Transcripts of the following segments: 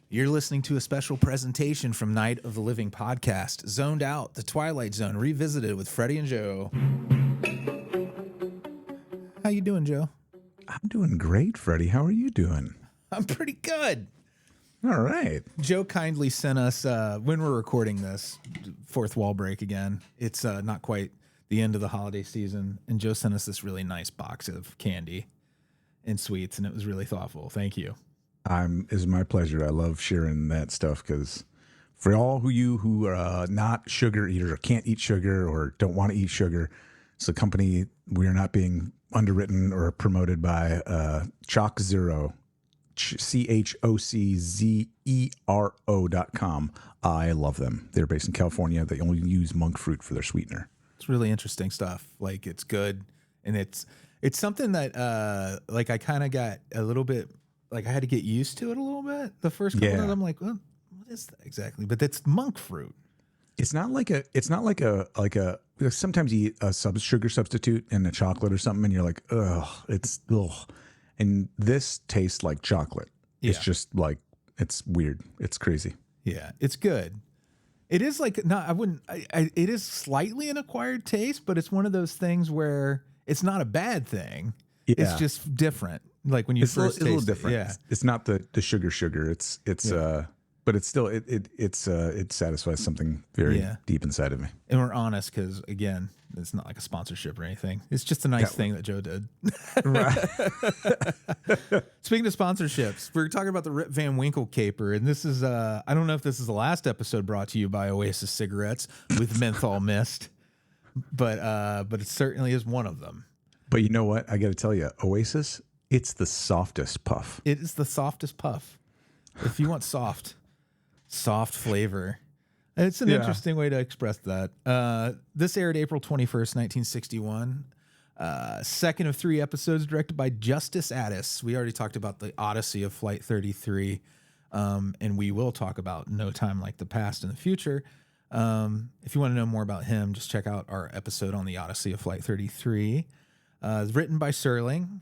You're listening to a special presentation from Night of the Living podcast, Zoned Out, the Twilight Zone, revisited with Freddy and Joe. How you doing, Joe? I'm doing great, Freddy. How are you doing? I'm pretty good. All right. Joe kindly sent us, when we're recording this, fourth wall break again, it's not quite the end of the holiday season, and Joe sent us this really nice box of candy and sweets, and it was really thoughtful. Thank you. It's my pleasure. I love sharing that stuff because for all who are not sugar eaters or can't eat sugar or don't want to eat sugar, it's a company we are not being underwritten or promoted by, Chalk Zero, CHOCZERO.com. I love them. They're based in California. They only use monk fruit for their sweetener. It's really interesting stuff. Like, it's good, and it's something that like I kind of got a little bit, like I had to get used to it a little bit. The first couple of I'm like, well, what is that exactly? But it's monk fruit. It's not like a sometimes you eat a sugar substitute in a chocolate or something and you're like, ugh. And this tastes like chocolate. Yeah. It's just like, it's weird. It's crazy. Yeah, it's good. It is like, it is slightly an acquired taste, but it's one of those things where it's not a bad thing. Yeah. It's just different. Like when you first taste it. It's a little different. Yeah. It's not the sugar. It's but it's still, it satisfies something very deep inside of me. And we're honest because, again, it's not like a sponsorship or anything. It's just a nice thing that Joe did. Right. Speaking of sponsorships, we're talking about the Rip Van Winkle Caper. And this is, I don't know if this is the last episode brought to you by Oasis cigarettes with menthol mist, but it certainly is one of them. But you know what? I got to tell you, Oasis, it's the softest puff. It is the softest puff. If you want soft flavor. It's an interesting way to express that. This aired April 21st, 1961. Second of 3 episodes, directed by Justice Addis. We already talked about the Odyssey of Flight 33, and we will talk about No Time Like the Past in the future. If you want to know more about him, just check out our episode on the Odyssey of Flight 33. It's written by Serling.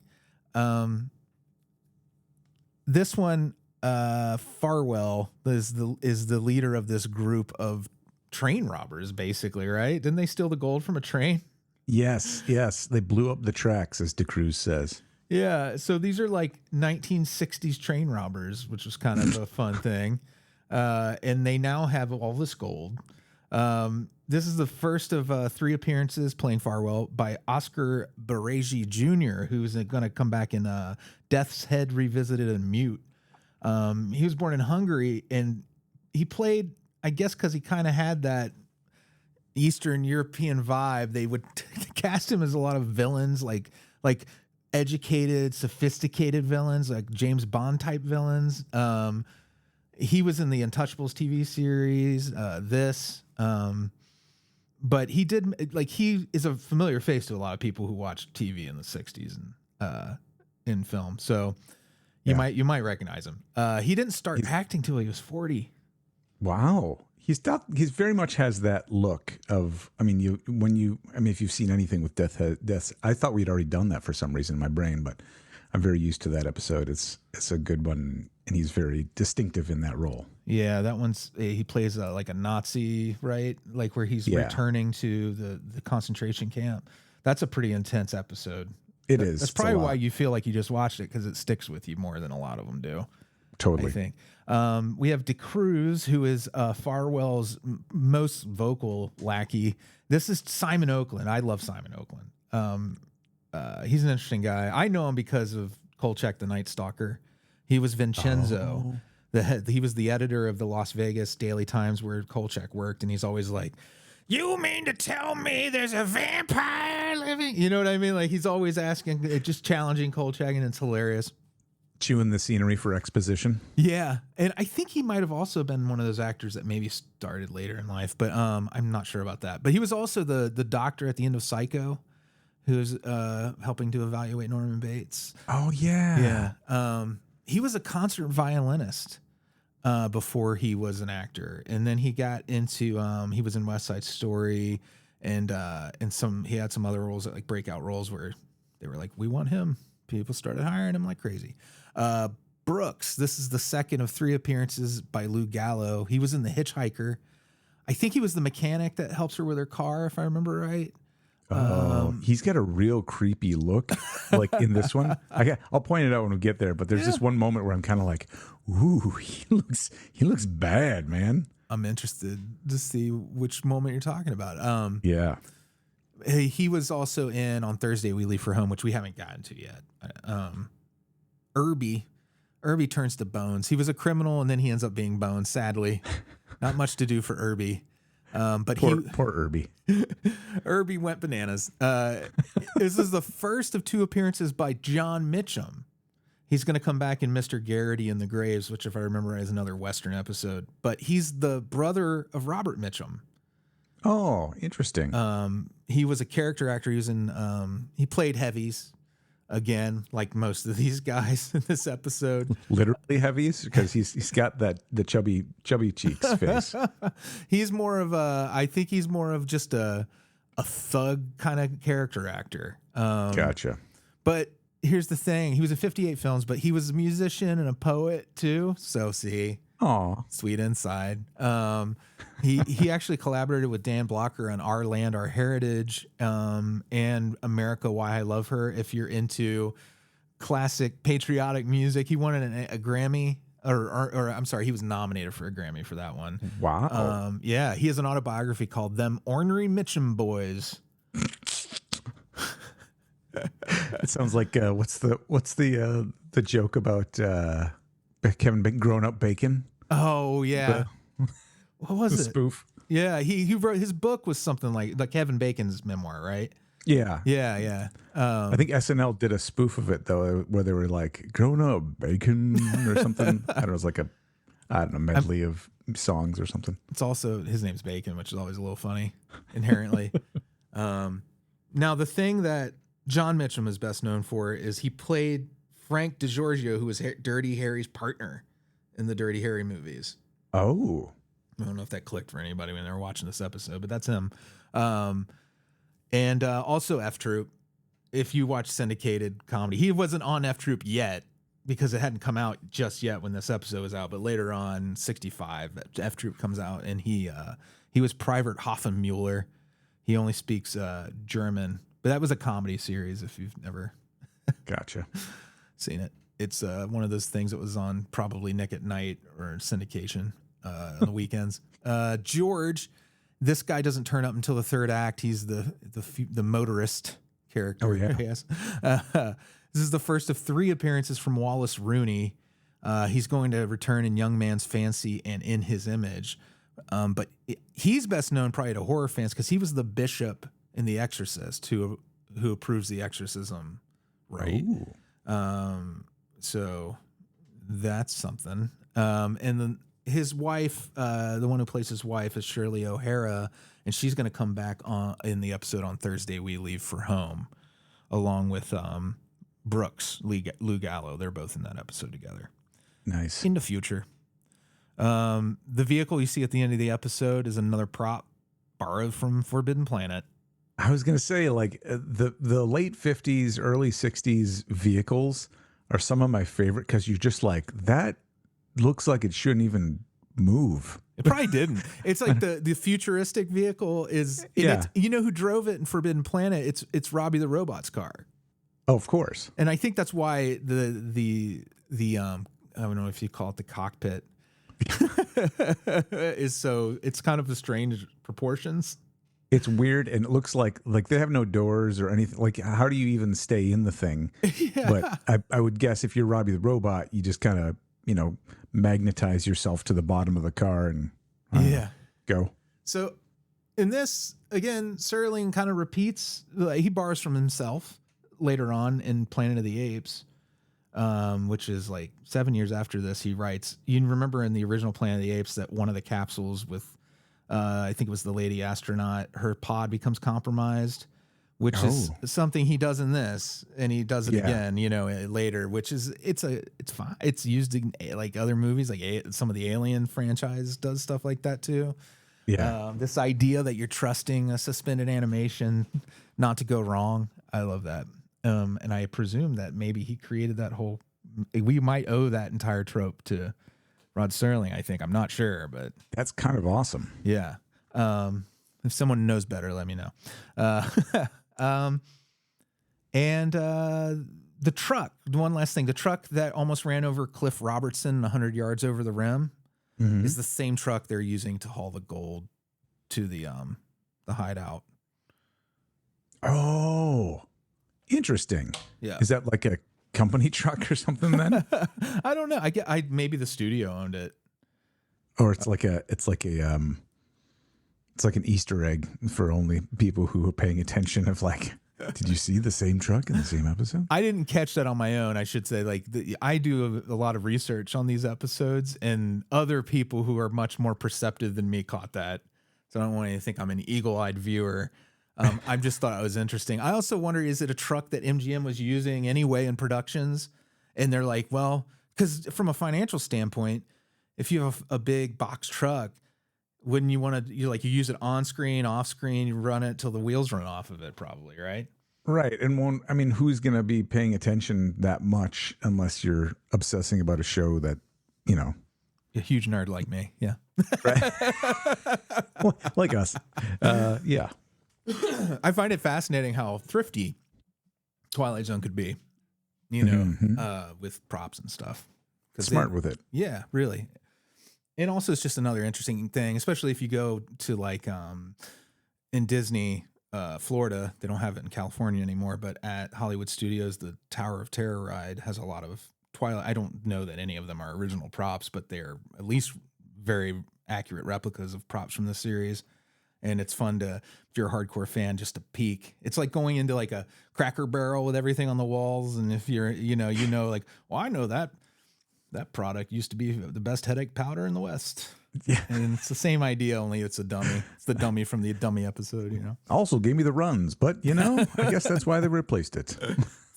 This one, Farwell is the leader of this group of train robbers, basically, right? Didn't they steal the gold from a train? Yes. They blew up the tracks, as DeCruz says. Yeah, so these are like 1960s train robbers, which was kind of a fun thing. And they now have all this gold. This is the first of 3 appearances playing Farwell by Oscar Baregi Jr., who's going to come back in Death's Head Revisited and Mute. He was born in Hungary, and he played, I guess, because he kind of had that Eastern European vibe. They would cast him as a lot of villains, like educated, sophisticated villains, like James Bond type villains. He was in the Untouchables TV series. But he did, like, he is a familiar face to a lot of people who watched TV in the 60s and in film. So you might recognize him. He didn't start acting till he was 40. Wow. He's very much has that look of, if you've seen anything with Death, I thought we'd already done that for some reason in my brain, but I'm very used to that episode. It's a good one, and he's very distinctive in that role. Yeah, that one's, he plays like a Nazi, right? Like where he's returning to the concentration camp. That's a pretty intense episode. It is. That's probably why you feel like you just watched it, because it sticks with you more than a lot of them do. Totally. I think. We have DeCruz, who is Farwell's most vocal lackey. This is Simon Oakland. I love Simon Oakland. He's an interesting guy. I know him because of Kolchak the Night Stalker. He was Vincenzo. He was the editor of the Las Vegas Daily Times where Kolchak worked, and he's always like, "You mean to tell me there's a vampire living?" You know what I mean? Like, he's always asking, just challenging Kolchak, and it's hilarious. Chewing the scenery for exposition. Yeah, and I think he might have also been one of those actors that maybe started later in life, but I'm not sure about that. But he was also the doctor at the end of Psycho, who's helping to evaluate Norman Bates. Oh yeah, yeah. He was a concert violinist before he was an actor, and then he got into he was in West Side Story, and he had some other roles, like breakout roles, where they were like, "We want him." People started hiring him like crazy. Brooks. This is the second of 3 appearances by Lou Gallo. He was in The Hitchhiker. I think he was the mechanic that helps her with her car, if I remember right. He's got a real creepy look, like in this one. I'll point it out when we get there. But there's this one moment where I'm kind of like, "Ooh, he looks bad, man." I'm interested to see which moment you're talking about. Yeah. He was also in On Thursday We Leave for Home, which we haven't gotten to yet. Irby turns to Bones. He was a criminal, and then he ends up being Bones. Sadly, not much to do for Irby. But poor Irby. Irby went bananas. This is the first of 2 appearances by John Mitchum. He's going to come back in Mr. Garrity in the Graves, which, if I remember, is another Western episode. But he's the brother of Robert Mitchum. Oh, interesting. He was a character actor. He was in. He played heavies. Again, like most of these guys in this episode, Literally heavies, because he's got the chubby cheeks face. He's more of I think he's more of just a thug kind of character actor. Gotcha. But here's the thing: he was in 58 films, but he was a musician and a poet too. So see, sweet inside. He actually collaborated with Dan Blocker on Our Land, Our Heritage, and America, Why I Love Her. If you're into classic patriotic music, he won a Grammy, or I'm sorry, he was nominated for a Grammy for that one. Wow. Yeah, he has an autobiography called "Them Ornery Mitchum Boys." It sounds like what's the joke about Kevin Bacon, grown up bacon? Oh yeah. What was it? Spoof. Yeah, he wrote, his book was something like Kevin Bacon's memoir, right? Yeah. Yeah. I think SNL did a spoof of it though, where they were like "grown up bacon" or something. I don't know. It was like a medley of songs or something. It's also, his name's Bacon, which is always a little funny inherently. Now the thing that John Mitchum is best known for is he played Frank DiGiorgio, who was Dirty Harry's partner in the Dirty Harry movies. Oh. I don't know if that clicked for anybody when they were watching this episode, but that's him. And also F Troop. If you watch syndicated comedy, he wasn't on F Troop yet because it hadn't come out just yet when this episode was out. But later on, 65, F Troop comes out, and he was Private Hoffenmuller. He only speaks German, but that was a comedy series. If you've never Gotcha. seen it, it's one of those things that was on probably Nick at Night or syndication. On the weekends. George, this guy doesn't turn up until the 3rd act. He's the motorist character. Oh yeah. Yes. This is the first of 3 appearances from Wallace Rooney. He's going to return in Young Man's Fancy and In His Image. But he's best known probably to horror fans because he was the bishop in The Exorcist who approves the exorcism, right? So that's something. And then his wife, the one who plays his wife, is Shirley O'Hara, and she's going to come back in the episode On Thursday We Leave for Home, along with Brooks, Lou Gallo. They're both in that episode together. Nice. In the future. The vehicle you see at the end of the episode is another prop borrowed from Forbidden Planet. I was going to say, like, the late 50s, early 60s vehicles are some of my favorite because you're just like, that looks like it shouldn't even move. It probably didn't. It's like the futuristic vehicle is. Yeah. You know who drove it in Forbidden Planet? It's Robbie the Robot's car. Oh, of course. And I think that's why the I don't know if you call it the cockpit is so, it's kind of the strange proportions. It's weird, and it looks like they have no doors or anything. Like, how do you even stay in the thing? Yeah. But I would guess if you're Robbie the Robot, you just kind of, magnetize yourself to the bottom of the car and go. So in this, again, Serling kind of repeats, he borrows from himself later on in Planet of the Apes, which is like 7 years after this. He writes, you remember in the original Planet of the Apes that one of the capsules with, I think it was the lady astronaut, her pod becomes compromised, which is something he does in this, and he does it again, later, which is, it's fine. It's used in like other movies, like some of the Alien franchise does stuff like that too. Yeah. This idea that you're trusting a suspended animation not to go wrong. I love that. And I presume that maybe he created that whole we might owe that entire trope to Rod Serling. I think, I'm not sure, but That's kind of awesome. yeah. If someone knows better, let me know. And the truck. One last thing: the truck that almost ran over Cliff Robertson 100 yards over the rim is the same truck they're using to haul the gold to the hideout. Oh, interesting. Yeah. Is that like a company truck or something then? I don't know. I maybe the studio owned it. Or it's like an Easter egg for only people who are paying attention of like, did you see the same truck in the same episode? I didn't catch that on my own. I should say, like, I do a lot of research on these episodes, and other people who are much more perceptive than me caught that. So I don't want you to think I'm an eagle-eyed viewer. I just thought it was interesting. I also wonder, is it a truck that MGM was using anyway in productions? And they're like, well, because from a financial standpoint, if you have a big box truck, wouldn't you want to, you use it on screen, off screen, you run it till the wheels run off of it, probably, right? Right. And who's going to be paying attention that much unless you're obsessing about a show that, A huge nerd like me. Yeah. right? Like us. Yeah. I find it fascinating how thrifty Twilight Zone could be, with props and stuff. Smart with it. Yeah, really. And also it's just another interesting thing, especially if you go to in Disney, Florida. They don't have it in California anymore, but at Hollywood Studios, the Tower of Terror ride has a lot of Twilight. I don't know that any of them are original props, but they're at least very accurate replicas of props from the series. And it's fun if you're a hardcore fan, just to peek. It's like going into like a Cracker Barrel with everything on the walls. And if you're, like, well, I know that product used to be the best headache powder in the West. Yeah. And it's the same idea, only it's a dummy. It's the dummy from the dummy episode, Also gave me the runs, but I guess that's why they replaced it.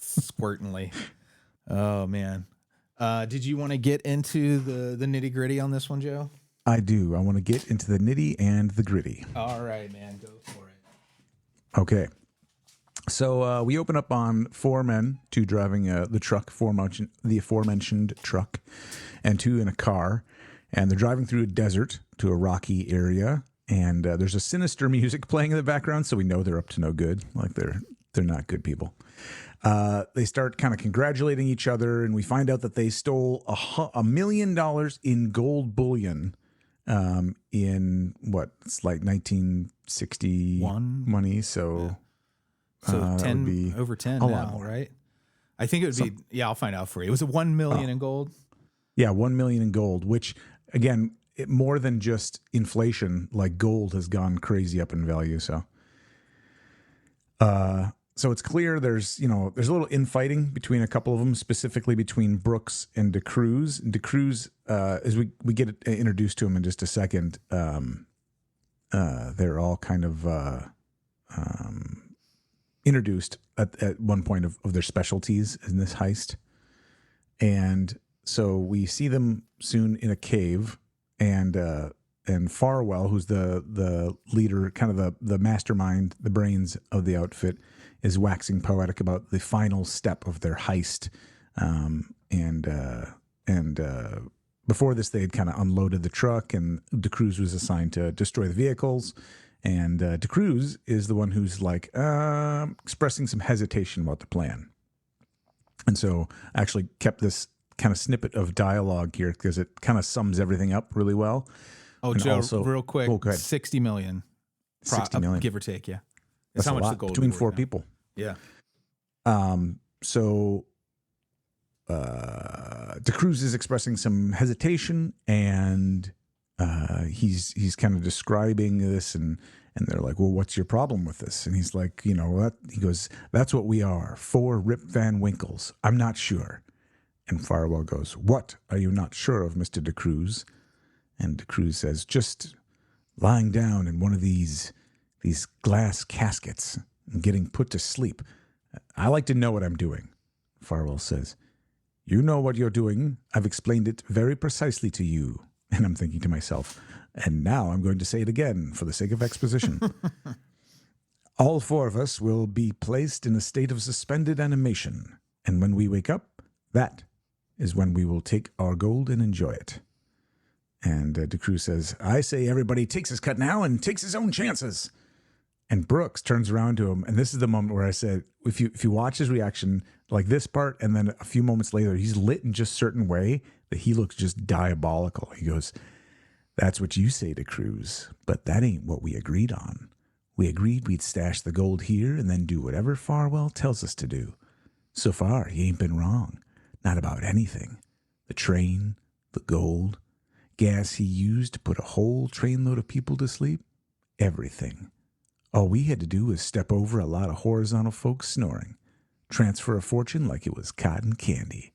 Squirtingly. Oh man. Did you want to get into the nitty gritty on this one, Joe? I do. I want to get into the nitty and the gritty. All right, man. Go for it. Okay. So we open up on four men, two driving the truck, the aforementioned truck, and two in a car. And they're driving through a desert to a rocky area. And there's a sinister music playing in the background, so we know they're up to no good. Like they're not good people. They start kind of congratulating each other, and we find out that they stole $1 million in gold bullion in what? It's like 1961 money. So, so 10 be over 10 a now, lot more. Right? I think it would be, I'll find out for you. It was a 1 million in gold. Yeah. 1 million in gold, which again, more than just inflation, like gold has gone crazy up in value. So, so it's clear there's a little infighting between a couple of them, specifically between Brooks and DeCruz. DeCruz, as we get introduced to him in just a second, they're all kind of introduced at one point of their specialties in this heist. And so we see them soon in a cave, and Farwell, who's the leader, kind of the mastermind, the brains of the outfit, is waxing poetic about the final step of their heist. And before this, they had kind of unloaded the truck, and DeCruz was assigned to destroy the vehicles. And DeCruz is the one who's like expressing some hesitation about the plan. And so I actually kept this kind of snippet of dialogue here because it kind of sums everything up really well. Oh, and Joe, also, real quick, 60 million. 60 million. Give or take, yeah. That's how a much lot the gold between four people. Yeah. So DeCruz is expressing some hesitation, and he's kind of describing this, and they're like, well, what's your problem with this? And he's like, he goes, that's what we are, 4 Rip Van Winkles. I'm not sure. And Farwell goes, what are you not sure of, Mr. DeCruz? And DeCruz says, just lying down in one of these glass caskets and getting put to sleep. I like to know what I'm doing. Farwell says, you know what you're doing. I've explained it very precisely to you. And I'm thinking to myself, and now I'm going to say it again for the sake of exposition. All 4 of us will be placed in a state of suspended animation. And when we wake up, that is when we will take our gold and enjoy it. And DeCruz says, I say everybody takes his cut now and takes his own chances. And Brooks turns around to him, and this is the moment where I said, if you watch his reaction, like this part, and then a few moments later, he's lit in just a certain way that he looks just diabolical. He goes, that's what you say, DeCruz, but that ain't what we agreed on. We agreed we'd stash the gold here and then do whatever Farwell tells us to do. So far, he ain't been wrong. Not about anything. The train, the gold, gas he used to put a whole trainload of people to sleep, everything. All we had to do was step over a lot of horizontal folks snoring, transfer a fortune like it was cotton candy.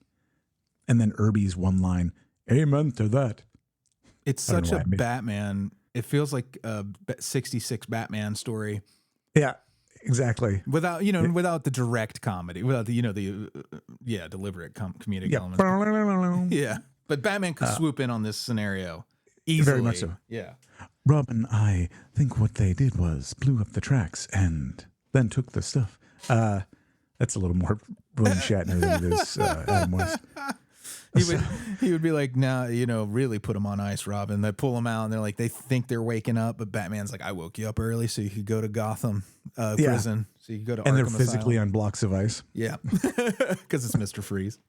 And then Irby's one line, amen to that. It's such a Batman. It feels like a 66 Batman story. Yeah, exactly. Without, without the direct comedy, without the, deliberate comedic elements. Yeah. But Batman could swoop in on this scenario easily. Very much so. Yeah. Rob and I think what they did was blew up the tracks and then took the stuff. That's a little more William Shatner than it is Adam West. He would be like, now, really put him on ice, Robin. They pull him out and they're like, they think they're waking up, but Batman's like, I woke you up early so you could go to Gotham prison. So you could go to Arkham they're physically Asylum. on blocks of ice. Yeah. Because it's Mr. Freeze.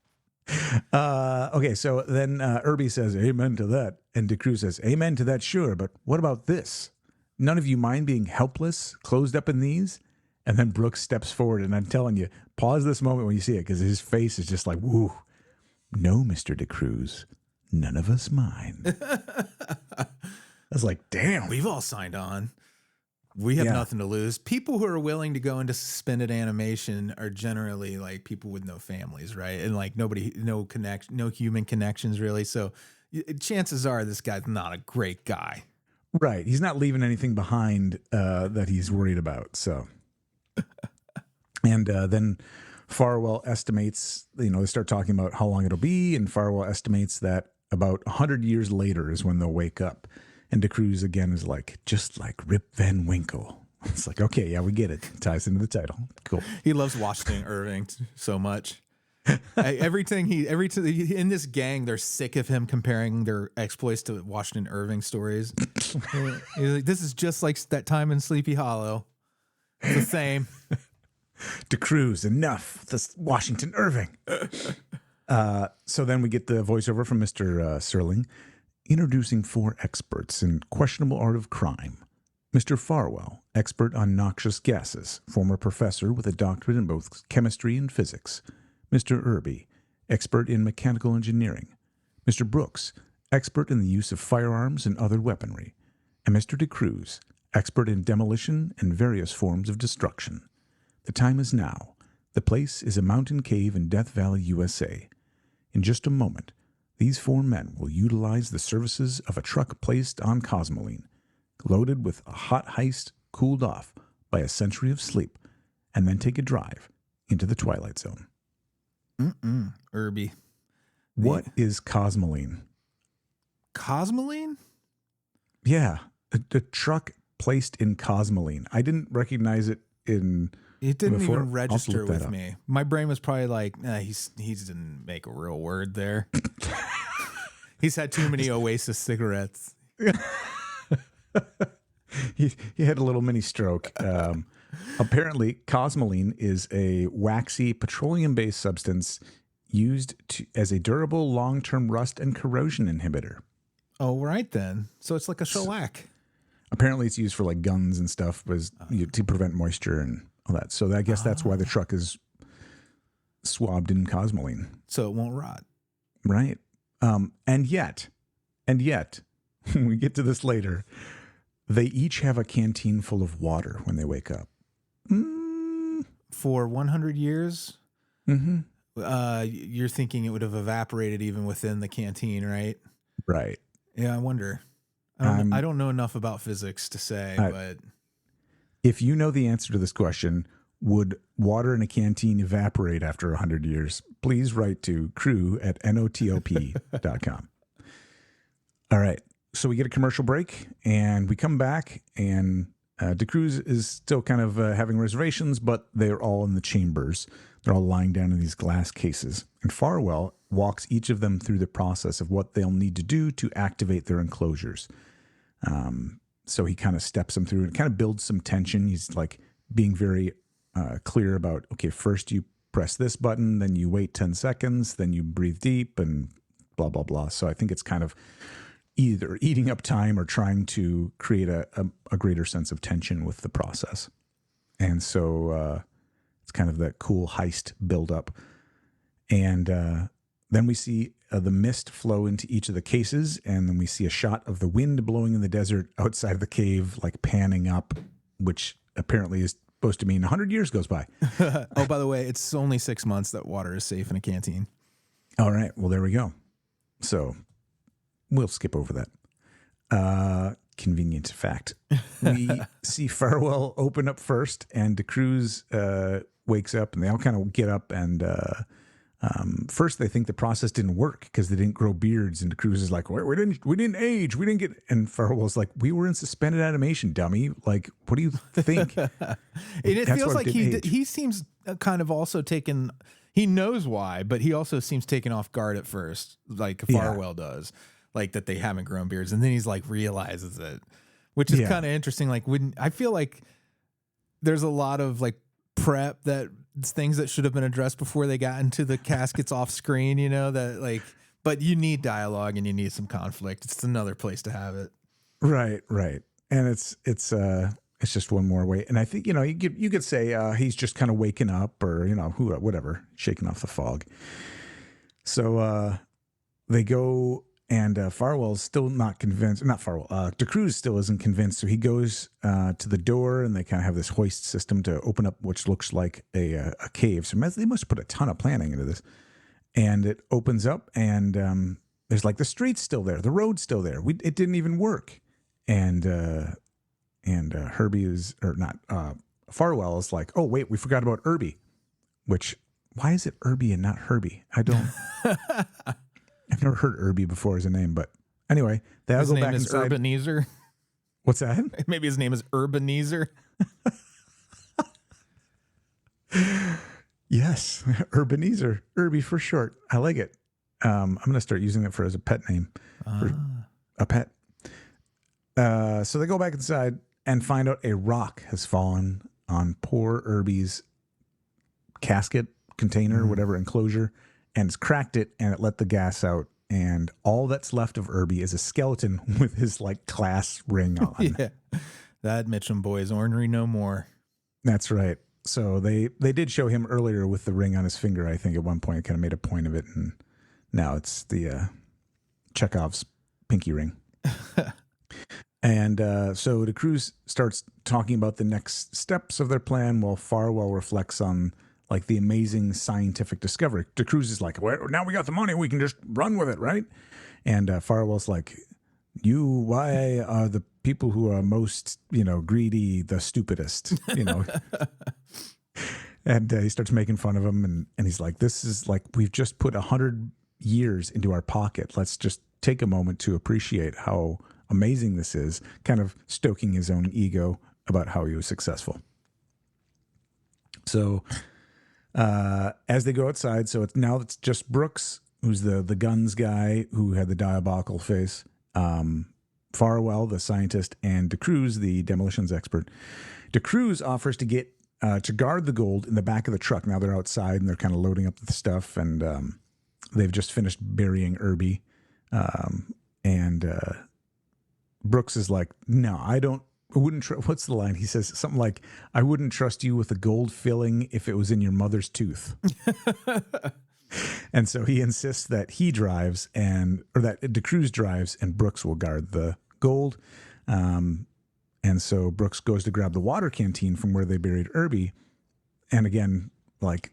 Okay, so then Irby says, amen to that. And DeCruz says, amen to that, sure. But what about this? None of you mind being helpless, closed up in these? And then Brooks steps forward, and I'm telling you, pause this moment when you see it, because his face is just like, woo. No, Mr. DeCruz, none of us mind. I was like, damn. We've all signed on. We have nothing to lose. People who are willing to go into suspended animation are generally like people with no families, right? And like no human connections really. So chances are this guy's not a great guy. Right. He's not leaving anything behind that he's worried about. So, and then Farwell estimates, they start talking about how long it'll be. And Farwell estimates that about 100 years later is when they'll wake up. And DeCruz again is like, just like Rip Van Winkle. It's like, okay, yeah, we get it. Ties into the title. Cool. He loves Washington Irving so much. Everything in this gang, they're sick of him comparing their exploits to Washington Irving stories. He's like, this is just like that time in Sleepy Hollow. It's the same. DeCruz, enough. This Washington Irving. So then we get the voiceover from Mr. Serling. Introducing 4 experts in questionable art of crime. Mr. Farwell, expert on noxious gases, former professor with a doctorate in both chemistry and physics. Mr. Irby, expert in mechanical engineering. Mr. Brooks, expert in the use of firearms and other weaponry. And Mr. DeCruz, expert in demolition and various forms of destruction. The time is now. The place is a mountain cave in Death Valley, USA. In just a moment, these 4 men will utilize the services of a truck placed on Cosmoline, loaded with a hot heist cooled off by a century of sleep, and then take a drive into the Twilight Zone. Irby. What is Cosmoline? Cosmoline? Yeah, a truck placed in Cosmoline. I didn't recognize it in... It didn't before. even register with up. me. My brain was probably like, he didn't make a real word there. He's had too many Oasis cigarettes. He had a little mini stroke. Apparently, Cosmoline is a waxy petroleum-based substance used as a durable long-term rust and corrosion inhibitor. Oh, right then. So it's like a shellac. Apparently, it's used for like guns and stuff, to prevent moisture and all that. So I guess that's why the truck is swabbed in Cosmoline. So it won't rot. Right. And yet, when we get to this later, they each have a canteen full of water when they wake up. For 100 years? Mm-hmm. You're thinking it would have evaporated even within the canteen, right? Right. Yeah, I wonder. I don't know enough about physics to say, but... If you know the answer to this question, would water in a canteen evaporate after 100 years? Please write to crew@notop.com. All right. So we get a commercial break, and we come back, and DeCruz is still kind of having reservations, but they're all in the chambers. They're all lying down in these glass cases. And Farwell walks each of them through the process of what they'll need to do to activate their enclosures. So he kind of steps them through and kind of builds some tension. He's like being very clear about, okay, first you press this button, then you wait 10 seconds, then you breathe deep and blah, blah, blah. So I think it's kind of either eating up time or trying to create a greater sense of tension with the process. And so it's kind of that cool heist buildup. And then we see the mist flow into each of the cases, and then we see a shot of the wind blowing in the desert outside of the cave, like panning up, which apparently is supposed to mean 100 years goes by. Oh, by the way, it's only 6 months that water is safe in a canteen. All right. Well, there we go. So we'll skip over that. Convenient fact. We see Farwell open up first, and DeCruz wakes up, and they all kind of get up, and first they think the process didn't work because they didn't grow beards, and DeCruz is like, we didn't age, we didn't get, and Farwell's like, we were in suspended animation, dummy. Like, what do you think? It feels like he seems kind of also taken. He knows why, but he also seems taken off guard at first, like Farwell does. Like that they haven't grown beards, and then he's like realizes it, which is kind of interesting. Like when I feel like there's a lot of like prep that things that should have been addressed before they got into the caskets off screen, you know, that like, but you need dialogue and you need some conflict. It's another place to have it. Right. And it's just one more way. And I think, you know, you could say he's just kind of waking up, or, you know, whatever, shaking off the fog. So they go. And Farwell's still not convinced. Not Farwell. DeCruz still isn't convinced. So he goes to the door, and they kind of have this hoist system to open up, which looks like a cave. So they must put a ton of planning into this. And it opens up, and there's like the street's still there, the road's still there. It didn't even work. And Herbie is, or not, Farwell is like, oh wait, we forgot about Herbie. Which, why is it Herbie and not Herbie? I don't. I've never heard Herbie before as a name, but anyway, they'll go back inside. His name is Ebenezer. What's that? Maybe his name is Ebenezer. Yes, Ebenezer, Herbie for short. I like it. I'm going to start using it as a pet name, for a pet. So they go back inside and find out a rock has fallen on poor Herbie's casket container, whatever enclosure. And it's cracked it, and it let the gas out. And all that's left of Herbie is a skeleton with his like class ring on. Yeah, that Mitchum boy is ornery no more. That's right. So they did show him earlier with the ring on his finger. I think at one point it kind of made a point of it, and now it's the Chekhov's pinky ring. And so DeCruz starts talking about the next steps of their plan, while Farwell reflects on like the amazing scientific discovery. DeCruz is like, well, now we got the money, we can just run with it, right? And Farwell's like, why are the people who are most, you know, greedy the stupidest, you know? And he starts making fun of him, and he's like, this is like, we've just put 100 years into our pocket. Let's just take a moment to appreciate how amazing this is, kind of stoking his own ego about how he was successful. So as they go outside, so it's just Brooks, who's the guns guy who had the diabolical face, Farwell, the scientist, and DeCruz, the demolitions expert. DeCruz offers to get to guard the gold in the back of the truck. Now they're outside and they're kind of loading up the stuff, and they've just finished burying Herbie. And Brooks is like, no, I wouldn't what's the line? He says something like, I wouldn't trust you with a gold filling if it was in your mother's tooth. And so he insists that he drives, or that DeCruz drives, and Brooks will guard the gold. And so Brooks goes to grab the water canteen from where they buried Herbie. And again, like,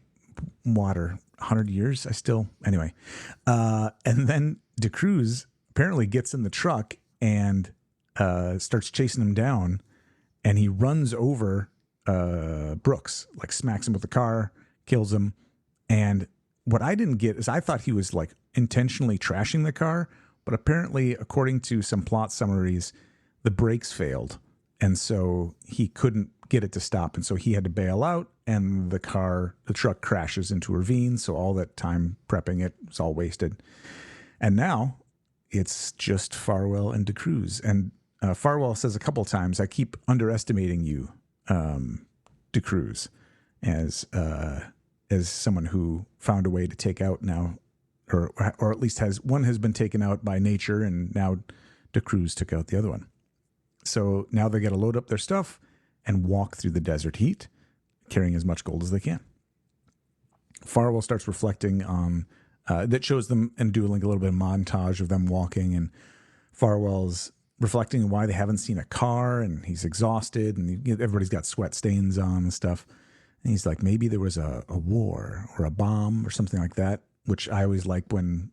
water, 100 years, anyway. And then DeCruz apparently gets in the truck and starts chasing him down, and he runs over Brooks, like smacks him with the car, kills him. And what I didn't get is I thought he was like intentionally trashing the car, but apparently, according to some plot summaries, the brakes failed, and so he couldn't get it to stop. And so he had to bail out, and the truck crashes into a ravine. So all that time prepping it was all wasted. And now it's just Farwell and DeCruz. And Farwell says a couple times, "I keep underestimating you, DeCruz," as someone who found a way to take out now, or at least has been taken out by nature, and now DeCruz took out the other one. So now they got to load up their stuff and walk through the desert heat, carrying as much gold as they can. Farwell starts reflecting on that, shows them and do like a little bit of montage of them walking, and Farwell's reflecting on why they haven't seen a car, and he's exhausted, and everybody's got sweat stains on and stuff. And he's like, maybe there was a war or a bomb or something like that, which I always like when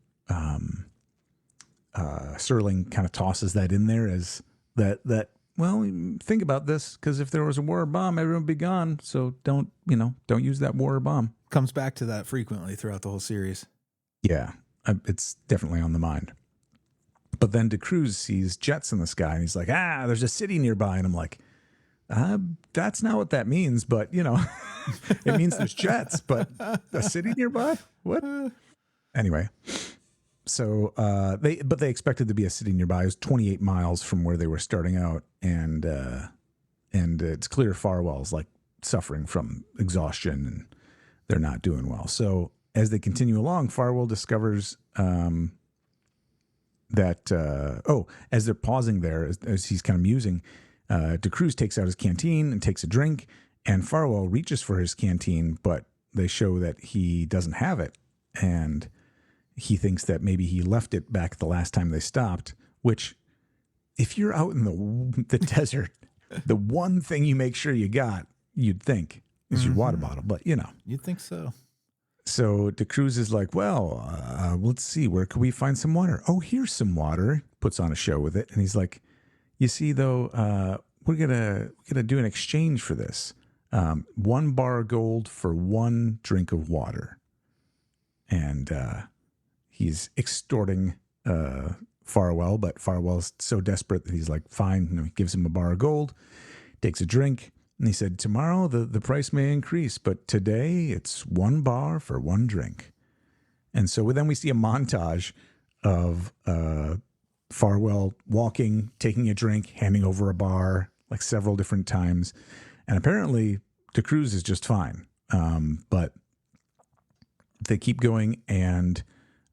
Serling kind of tosses that in there as that. Well, think about this, because if there was a war or bomb, everyone would be gone. So don't use that war or bomb. Comes back to that frequently throughout the whole series. Yeah, it's definitely on the mind. But then DeCruz sees jets in the sky, and he's like, there's a city nearby. And I'm like, that's not what that means, but it means there's jets, but a city nearby? What? Anyway, so they expected to be a city nearby. It was 28 miles from where they were starting out, and it's clear Farwell's like suffering from exhaustion, and they're not doing well. So as they continue along, Farwell discovers that as they're pausing there, as he's kind of musing, DeCruz takes out his canteen and takes a drink, and Farwell reaches for his canteen, but they show that he doesn't have it, and he thinks that maybe he left it back the last time they stopped, which, if you're out in the desert, the one thing you make sure you got, you'd think, is your water bottle, but You'd think so. So DeCruz is like, well, let's see, where could we find some water? Oh, here's some water. Puts on a show with it, and he's like, you see, though, we're gonna do an exchange for this. 1 bar of gold for 1 drink of water. And he's extorting Farwell, but Farwell's so desperate that he's like, fine. He gives him a bar of gold, takes a drink, and he said, tomorrow the price may increase, but today it's 1 bar for 1 drink. And so then we see a montage of Farwell walking, taking a drink, handing over a bar, like several different times. And apparently DeCruz is just fine. But they keep going, and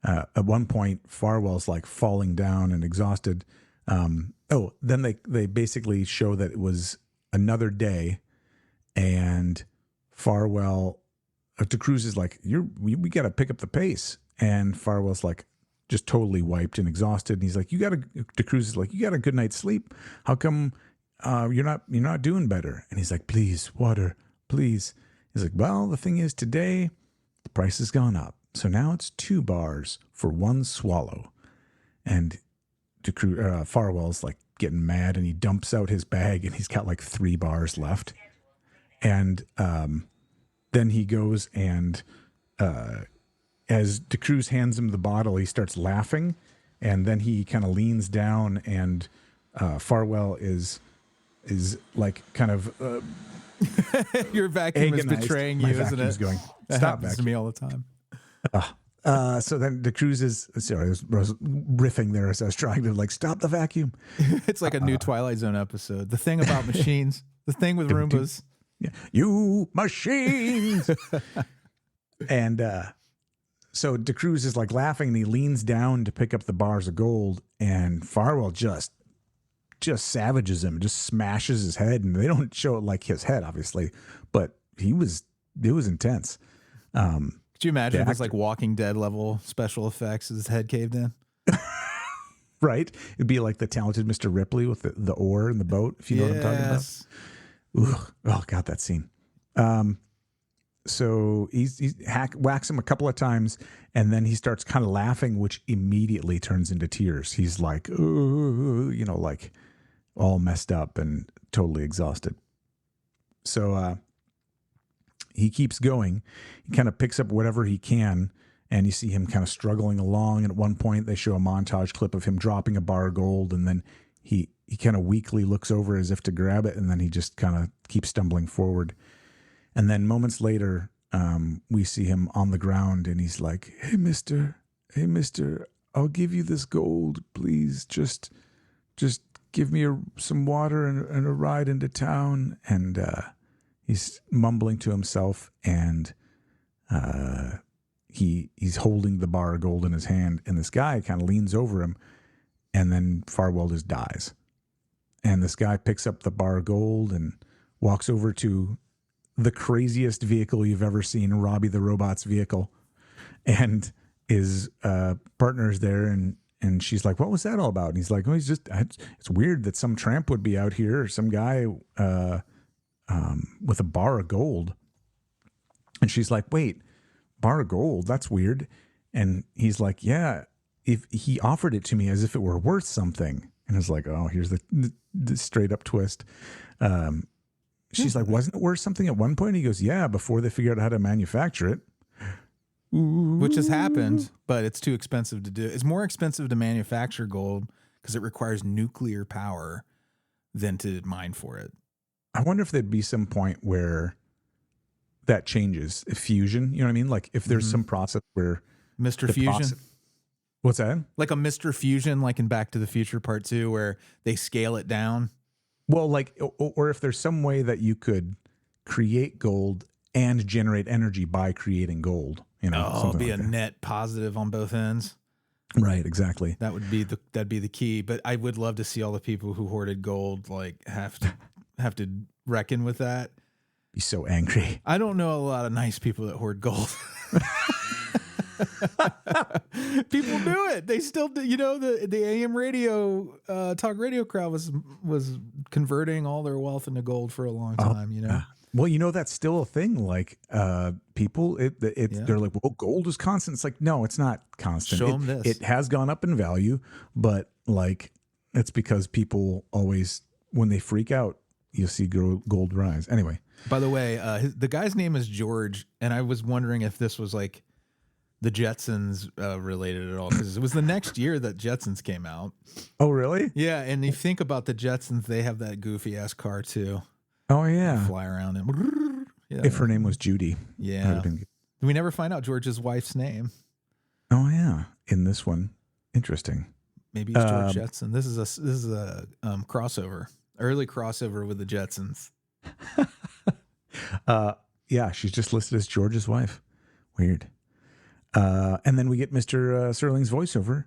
at one point Farwell's like falling down and exhausted. Then they basically show that it was another day, and DeCruz is like, we got to pick up the pace. And Farwell's like, just totally wiped and exhausted. And he's like, DeCruz is like, you got a good night's sleep. How come you're not doing better? And he's like, please, water, please. He's like, well, the thing is, today the price has gone up. So now it's 2 bars for 1 swallow. And Farwell's like getting mad, and he dumps out his bag, and he's got like 3 bars left. And then he goes and as DeCruz hands him the bottle, he starts laughing, and then he kind of leans down, and Farwell is like kind of your vacuum is betraying you, isn't it? Going, that stop happens vacuum. to me all the time. So then DeCruz is, sorry, I was riffing there as I was trying to like stop the vacuum. It's like a new Twilight Zone episode. The thing about machines, the thing with Roombas. Yeah. You machines. And so DeCruz is like laughing, and he leans down to pick up the bars of gold, and Farwell just savages him, just smashes his head. And they don't show it like his head, obviously, but it was intense. Could you imagine if it was like Walking Dead level special effects as his head caved in? Right? It'd be like the talented Mr. Ripley with the oar in the boat, if you know what I'm talking about. Ooh, oh, God, that scene. So he whacks him a couple of times, and then he starts kind of laughing, which immediately turns into tears. He's like, like all messed up and totally exhausted. So he keeps going. He kind of picks up whatever he can, and you see him kind of struggling along. And at one point, they show a montage clip of him dropping a bar of gold, and then he he kind of weakly looks over as if to grab it, and then he just kind of keeps stumbling forward. And then moments later, we see him on the ground, and he's like, hey, mister, I'll give you this gold, please. Just give me some water and a ride into town. And he's mumbling to himself, and he's holding the bar of gold in his hand, and this guy kind of leans over him, and then Farwell just dies. And this guy picks up the bar of gold and walks over to the craziest vehicle you've ever seen, Robbie the Robot's vehicle, and his partner's there, and she's like, what was that all about? And he's like, oh, it's weird that some tramp would be out here, or some guy with a bar of gold. And she's like, wait, bar of gold? That's weird. And he's like, yeah, if he offered it to me as if it were worth something. And it's like, oh, here's the straight up twist. She's like, wasn't it worth something at one point? He goes, yeah, before they figured out how to manufacture it. Which has happened, but it's too expensive to do. It's more expensive to manufacture gold because it requires nuclear power than to mine for it. I wonder if there'd be some point where that changes. If fusion, you know what I mean? Like if there's some process where Mr. Fusion. What's that? Like a Mr. Fusion, like in Back to the Future Part 2, where they scale it down. Well, like, or if there's some way that you could create gold and generate energy by creating gold, you know, it'd be like a net positive on both ends. Right, exactly. That'd be the key. But I would love to see all the people who hoarded gold like have to reckon with that. Be so angry. I don't know a lot of nice people that hoard gold. People do it. They still do. You know, the AM radio talk radio crowd was converting all their wealth into gold for a long time. You know. Well, you know, that's still a thing. Like people, they're like, well, gold is constant. It's like, no, it's not constant. Show them this. It has gone up in value, but like it's because people always, when they freak out, you'll see gold rise. Anyway. By the way, the guy's name is George, and I was wondering if this was like the Jetsons related at all, because it was the next year that Jetsons came out. Oh, really? Yeah, and you think about the Jetsons, they have that goofy ass car too. Oh yeah, they fly around and. Yeah. If her name was Judy, yeah. We never find out George's wife's name. Oh yeah, in this one, interesting. Maybe it's George Jetson. This is a crossover, early crossover with the Jetsons. Yeah, she's just listed as George's wife. Weird. And then we get Mr. Serling's voiceover.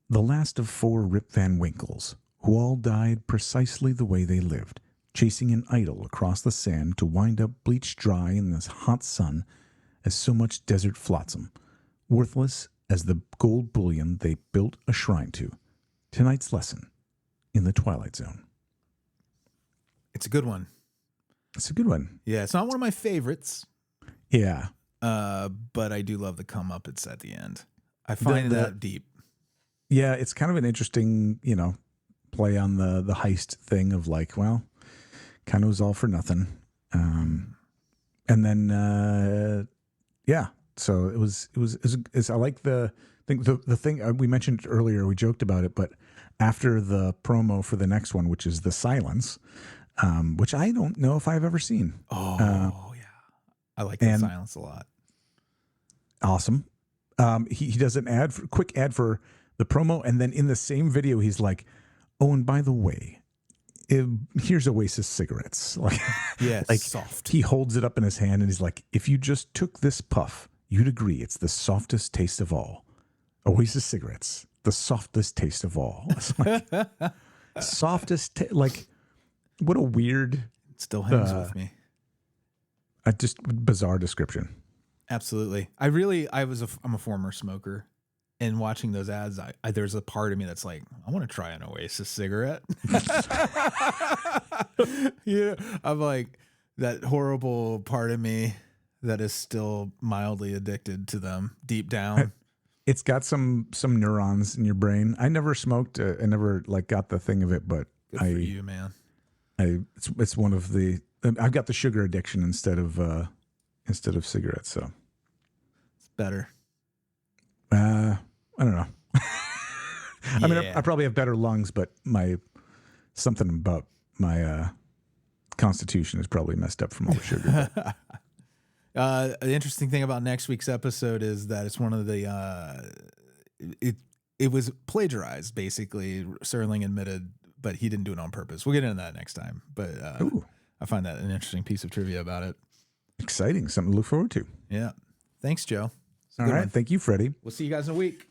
The last of 4 Rip Van Winkles, who all died precisely the way they lived, chasing an idol across the sand to wind up bleached dry in this hot sun as so much desert flotsam, worthless as the gold bullion they built a shrine to. Tonight's lesson in the Twilight Zone. It's a good one. It's a good one. Yeah, it's not one of my favorites. Yeah. But I do love the comeuppance at the end. I find that deep. Yeah, it's kind of an interesting, you know, play on the heist thing of like, well, kind of was all for nothing. And then, yeah, so it was I like the thing we mentioned earlier, we joked about it, but after the promo for the next one, which is the silence, which I don't know if I've ever seen. Oh, yeah. I like the silence a lot. Awesome. He does an quick ad for the promo. And then in the same video, he's like, oh, and by the way, here's Oasis cigarettes. Like, yeah, like soft. He holds it up in his hand and he's like, if you just took this puff, you'd agree it's the softest taste of all. Oasis cigarettes, the softest taste of all. It's like, softest, like, what a weird. It still hangs with me. Just bizarre description. Absolutely. I'm a former smoker, and watching those ads, there's a part of me that's like, I want to try an Oasis cigarette. Yeah. I'm like that horrible part of me that is still mildly addicted to them deep down. It's got some neurons in your brain. I never smoked. I never like got the thing of it, but Good for you, man. It's one of the. I've got the sugar addiction instead of cigarettes, so it's better. I don't know. Yeah. I mean, I probably have better lungs, but my something about my constitution is probably messed up from all the sugar. The interesting thing about next week's episode is that it's one of the it was plagiarized, basically. Serling admitted, but he didn't do it on purpose. We'll get into that next time. But I find that an interesting piece of trivia about it. Exciting. Something to look forward to. Yeah. Thanks, Joe. All right. Thank you, Freddy. We'll see you guys in a week.